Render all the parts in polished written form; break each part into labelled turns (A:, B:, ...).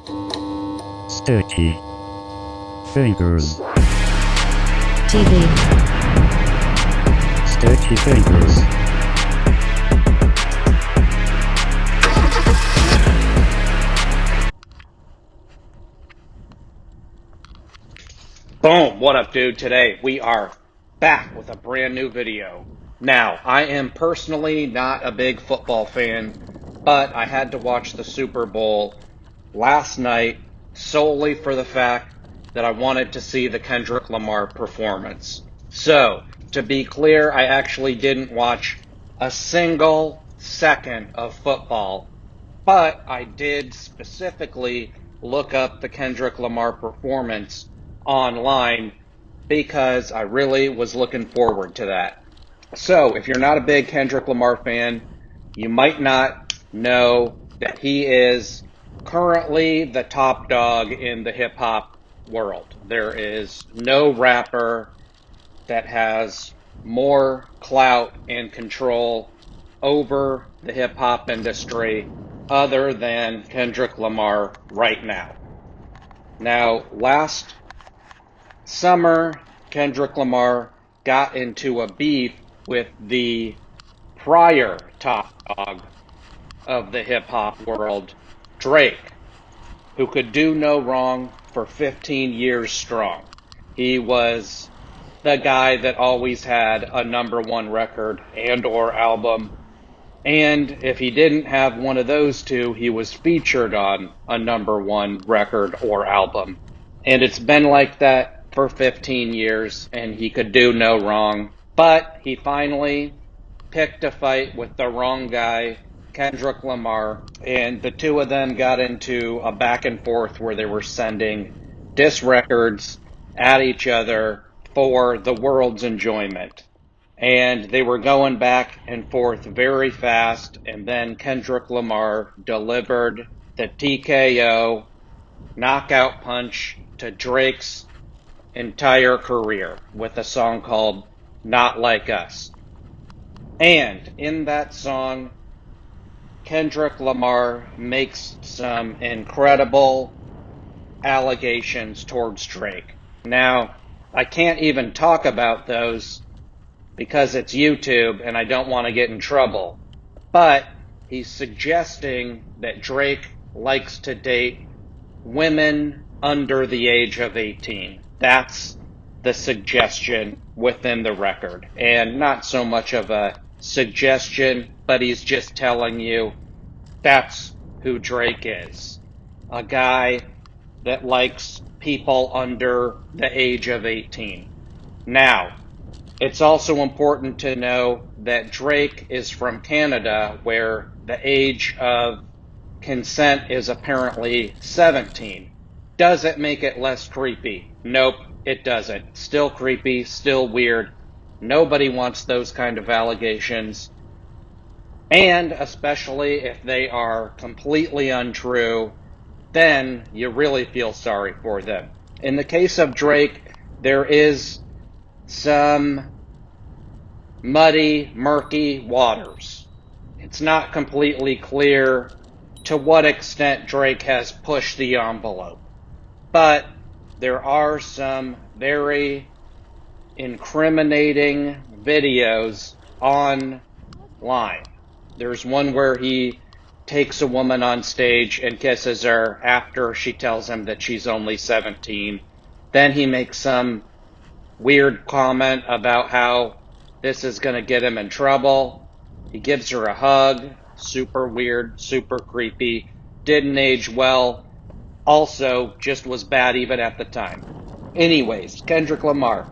A: Sticky fingers.
B: TV.
A: Sticky fingers.
C: Boom! What up, dude? Today we are back with a brand new video. Now, I am personally not a big football fan, but I had to watch the Super Bowl last night solely for the fact that I wanted to see the Kendrick Lamar performance. So, to be clear, I actually didn't watch a single second of football, but I did specifically look up the Kendrick Lamar performance online because I really was looking forward to that. So, if you're not a big Kendrick Lamar fan, you might not know that he is currently the top dog in the hip hop world. There is no rapper that has more clout and control over the hip hop industry other than Kendrick Lamar right now. Now, last summer, Kendrick Lamar got into a beef with the prior top dog of the hip hop world, Drake, who could do no wrong for 15 years strong. He was the guy that always had a #1 record and or album. And if he didn't have one of those two, he was featured on a #1 record or album. And it's been like that for 15 years, and he could do no wrong. But he finally picked a fight with the wrong guy, Kendrick Lamar, and the two of them got into a back and forth where they were sending diss records at each other for the world's enjoyment. And they were going back and forth very fast, and then Kendrick Lamar delivered the TKO knockout punch to Drake's entire career with a song called Not Like Us. And in that song, Kendrick Lamar makes some incredible allegations towards Drake. Now, I can't even talk about those because it's YouTube and I don't want to get in trouble. But he's suggesting that Drake likes to date women under the age of 18. That's the suggestion within the record. And not so much of a suggestion, but he's just telling you that's who Drake is. A guy that likes people under the age of 18. Now, it's also important to know that Drake is from Canada, where the age of consent is apparently 17. Does it make it less creepy? Nope, it doesn't. Still creepy, still weird. Nobody wants those kind of allegations. And especially if they are completely untrue, then you really feel sorry for them. In the case of Drake, there is some muddy, murky waters. It's not completely clear to what extent Drake has pushed the envelope. But there are some very incriminating videos online. There's one where he takes a woman on stage and kisses her after she tells him that she's only 17. Then he makes some weird comment about how this is going to get him in trouble. He gives her a hug. Super weird, super creepy. Didn't age well. Also, just was bad even at the time. Anyways, Kendrick Lamar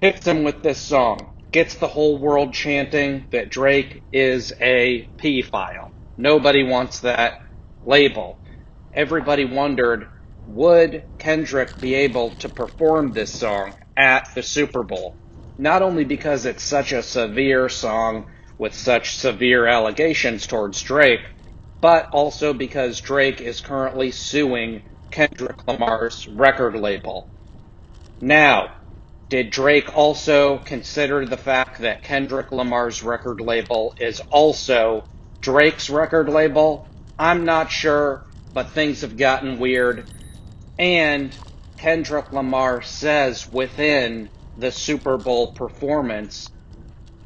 C: hits him with this song. Gets the whole world chanting that Drake is a pedophile. Nobody wants that label. Everybody wondered, would Kendrick be able to perform this song at the Super Bowl? Not only because it's such a severe song with such severe allegations towards Drake, but also because Drake is currently suing Kendrick Lamar's record label. Now, did Drake also consider the fact that Kendrick Lamar's record label is also Drake's record label? I'm not sure, but things have gotten weird. And Kendrick Lamar says within the Super Bowl performance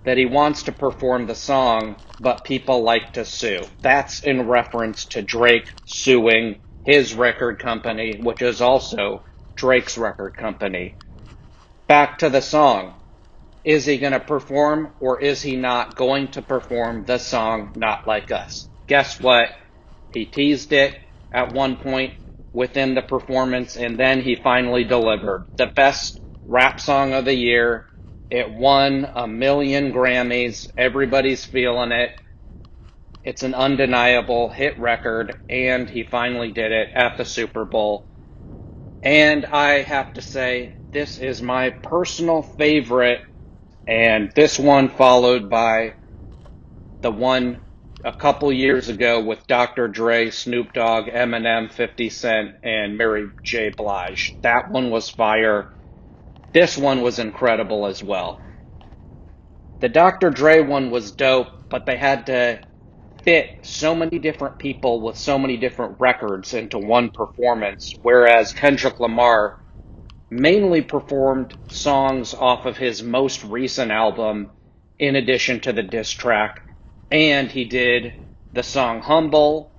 C: that he wants to perform the song, but people like to sue. That's in reference to Drake suing his record company, which is also Drake's record company. Back to the song. Is he going to perform or is he not going to perform the song Not Like Us? Guess what? He teased it at one point within the performance and then he finally delivered. The best rap song of the year. It won 1,000,000 Grammys. Everybody's feeling it. It's an undeniable hit record and he finally did it at the Super Bowl. And I have to say, this is my personal favorite, and this one followed by the one a couple years ago with Dr. Dre, Snoop Dogg, Eminem, 50 Cent, and Mary J. Blige. That one was fire. This one was incredible as well. The Dr. Dre one was dope, but they had to fit so many different people with so many different records into one performance, whereas Kendrick Lamar mainly performed songs off of his most recent album in addition to the diss track. And he did the song Humble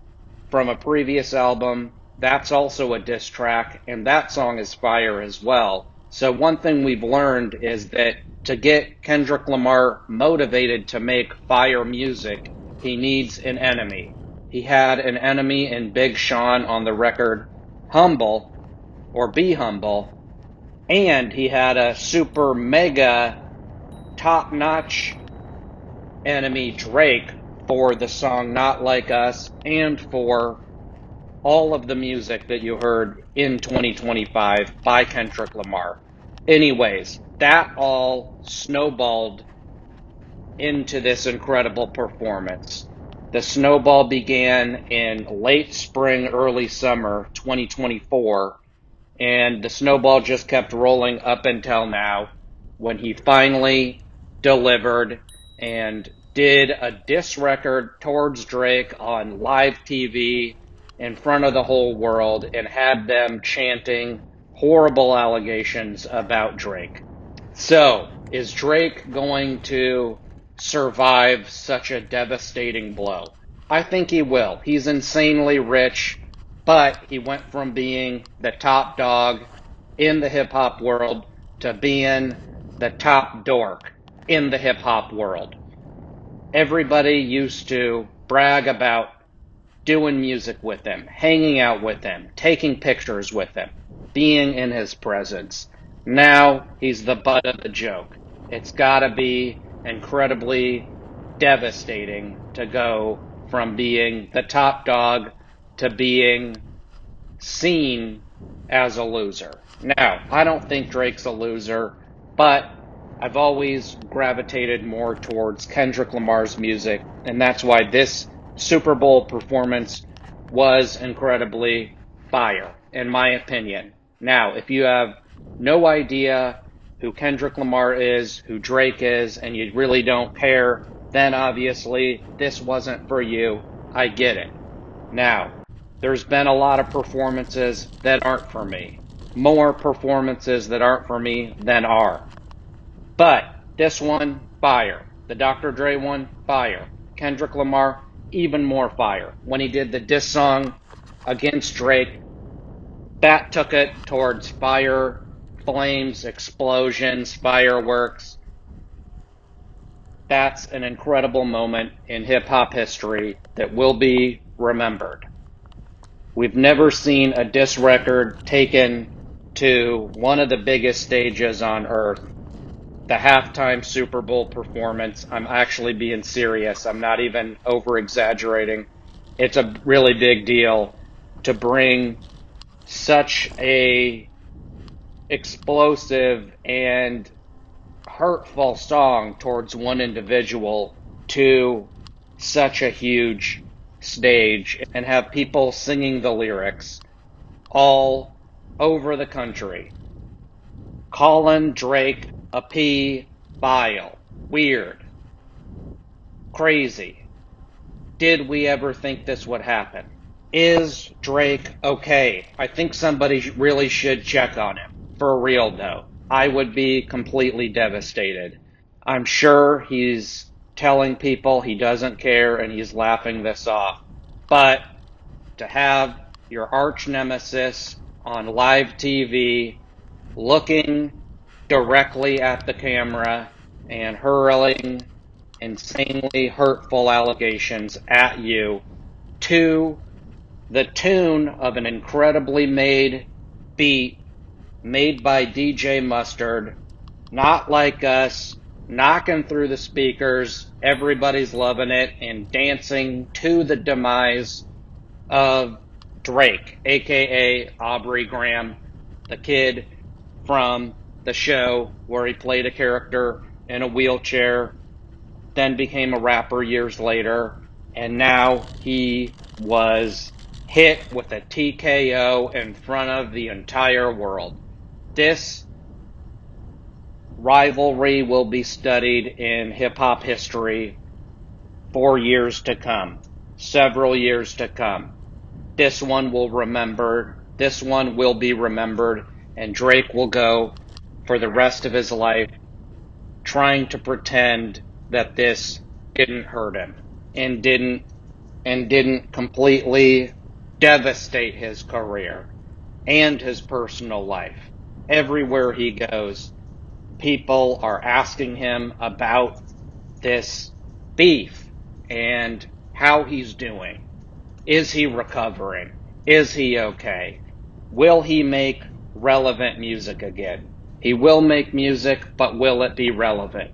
C: from a previous album. That's also a diss track, and that song is fire as well. So one thing we've learned is that to get Kendrick Lamar motivated to make fire music, he needs an enemy. He had an enemy in Big Sean on the record Humble, or Be Humble, and he had a super mega top-notch enemy, Drake, for the song Not Like Us and for all of the music that you heard in 2025 by Kendrick Lamar. Anyways, that all snowballed into this incredible performance. The snowball began in late spring, early summer 2024, and the snowball just kept rolling up until now when he finally delivered and did a diss record towards Drake on live TV in front of the whole world and had them chanting horrible allegations about Drake. So, is Drake going to survive such a devastating blow? I think he will. He's insanely rich, but he went from being the top dog in the hip hop world to being the top dork in the hip hop world. Everybody used to brag about doing music with him, hanging out with him, taking pictures with him, being in his presence. Now he's the butt of the joke. It's gotta be incredibly devastating to go from being the top dog to being seen as a loser. Now, I don't think Drake's a loser, but I've always gravitated more towards Kendrick Lamar's music, and that's why this Super Bowl performance was incredibly fire, in my opinion. Now, if you have no idea who Kendrick Lamar is, who Drake is, and you really don't care, then obviously this wasn't for you. I get it. Now, there's been a lot of performances that aren't for me. More performances that aren't for me than are. But this one, fire. The Dr. Dre one, fire. Kendrick Lamar, even more fire. When he did the diss song against Drake, that took it towards fire, flames, explosions, fireworks. That's an incredible moment in hip hop history that will be remembered. We've never seen a diss record taken to one of the biggest stages on earth. The halftime Super Bowl performance. I'm actually being serious. I'm not even over exaggerating. It's a really big deal to bring such a explosive and hurtful song towards one individual to such a huge stage and have people singing the lyrics all over the country, calling Drake a P, bile, weird, crazy. Did we ever think this would happen? Is Drake okay? I think somebody really should check on him. For real, though. I would be completely devastated. I'm sure he's telling people he doesn't care and he's laughing this off. But to have your arch nemesis on live TV looking directly at the camera and hurling insanely hurtful allegations at you to the tune of an incredibly made beat made by DJ Mustard, not like us, knocking through the speakers, everybody's loving it, and dancing to the demise of Drake, aka Aubrey Graham, the kid from the show where he played a character in a wheelchair, then became a rapper years later, and now he was hit with a TKO in front of the entire world. This rivalry will be studied in hip hop history for years to come, several years to come. This one will be remembered, and Drake will go for the rest of his life trying to pretend that this didn't hurt him and didn't completely devastate his career and his personal life. Everywhere he goes, people are asking him about this beef and how he's doing. Is he recovering? Is he okay? Will he make relevant music again? He will make music, but will it be relevant?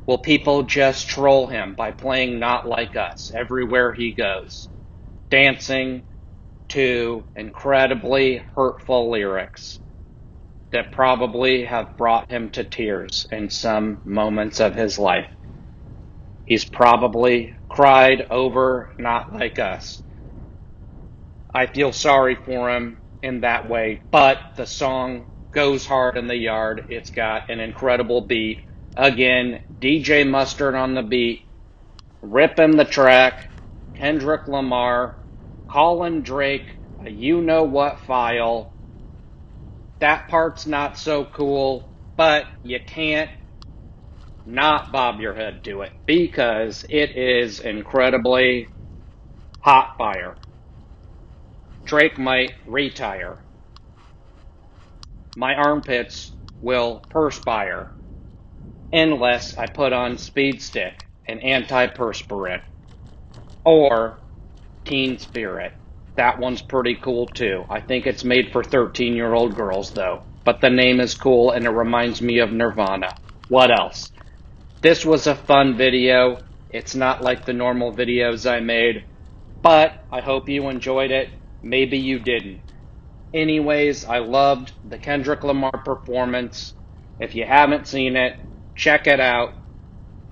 C: Will people just troll him by playing Not Like Us everywhere he goes, dancing to incredibly hurtful lyrics that probably have brought him to tears in some moments of his life? He's probably cried over Not Like Us. I feel sorry for him in that way, but the song goes hard in the yard. It's got an incredible beat. Again, DJ Mustard on the beat, ripping the track, Kendrick Lamar, calling Drake a you-know-what file. That part's not so cool, but you can't not bob your head to it because it is incredibly hot fire. Drake might retire. My armpits will perspire unless I put on Speed Stick, an antiperspirant, or Teen Spirit. That one's pretty cool too. I think it's made for 13-year-old girls though, but the name is cool and it reminds me of Nirvana. What else? This was a fun video. It's not like the normal videos I made, but I hope you enjoyed it. Maybe you didn't. Anyways, I loved the Kendrick Lamar performance. If you haven't seen it, check it out.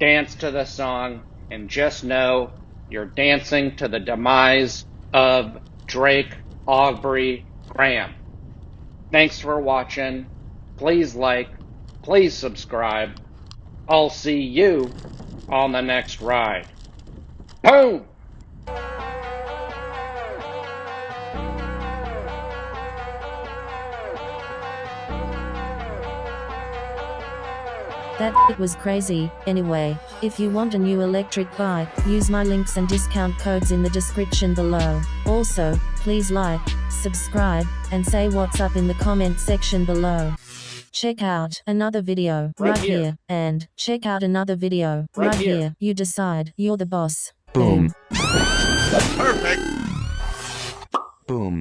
C: Dance to the song, and just know you're dancing to the demise of Drake Aubrey Graham. Thanks for watching. Please like, please subscribe. I'll see you on the next ride. Boom!
B: That was crazy. Anyway, if you want a new electric bike, use my links and discount codes in the description below. Also, please like, subscribe, and say what's up in the comment section below. Check out another video right here, and check out another video right here. You decide. You're the boss.
A: Boom.
D: That's perfect.
A: Boom.